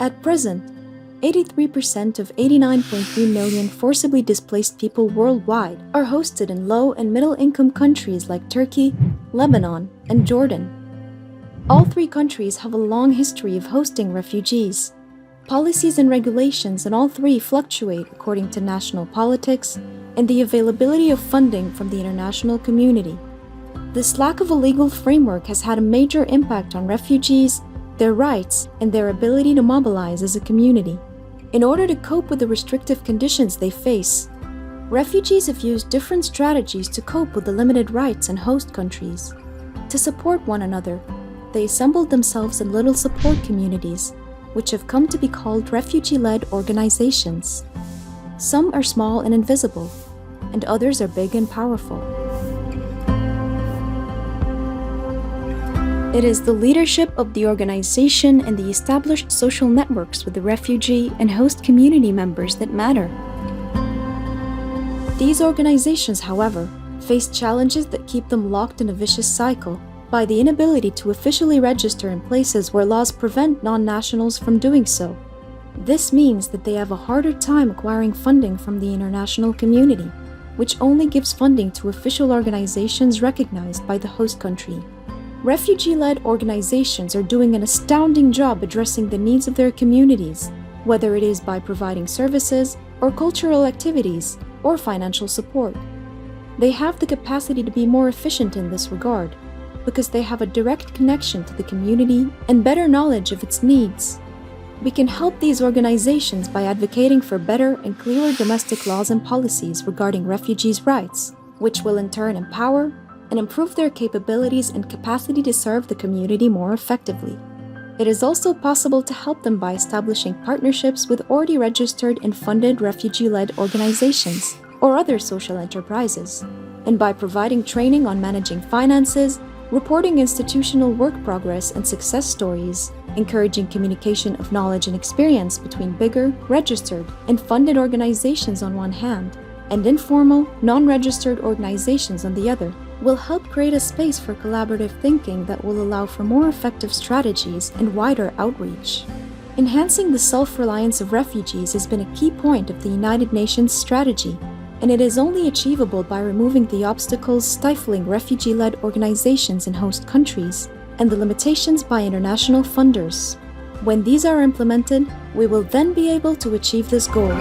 At present, 83% of 89.3 million forcibly displaced people worldwide are hosted in low and middle-income countries like Turkey, Lebanon, and Jordan. All three countries have a long history of hosting refugees. Policies and regulations in all three fluctuate according to national politics and the availability of funding from the international community. This lack of a legal framework has had a major impact on refugees, their rights, and their ability to mobilize as a community. In order to cope with the restrictive conditions they face, refugees have used different strategies to cope with the limited rights in host countries. To support one another, they assembled themselves in little support communities, which have come to be called refugee-led organizations. Some are small and invisible, and others are big and powerful. It is the leadership of the organization and the established social networks with the refugee and host community members that matter. These organizations, however, face challenges that keep them locked in a vicious cycle by the inability to officially register in places where laws prevent non-nationals from doing so. This means that they have a harder time acquiring funding from the international community, which only gives funding to official organizations recognized by the host country. Refugee-led organizations are doing an astounding job addressing the needs of their communities, whether it is by providing services or cultural activities or financial support. They have the capacity to be more efficient in this regard because they have a direct connection to the community and better knowledge of its needs. We can help these organizations by advocating for better and clearer domestic laws and policies regarding refugees' rights, which will in turn empower and improve their capabilities and capacity to serve the community more effectively. It is also possible to help them by establishing partnerships with already registered and funded refugee-led organizations or other social enterprises, and by providing training on managing finances, reporting institutional work progress and success stories, encouraging communication of knowledge and experience between bigger, registered, and funded organizations on one hand, and informal, non-registered organizations on the other, will help create a space for collaborative thinking that will allow for more effective strategies and wider outreach. Enhancing the self-reliance of refugees has been a key point of the United Nations strategy, and it is only achievable by removing the obstacles stifling refugee-led organizations in host countries and the limitations by international funders. When these are implemented, we will then be able to achieve this goal.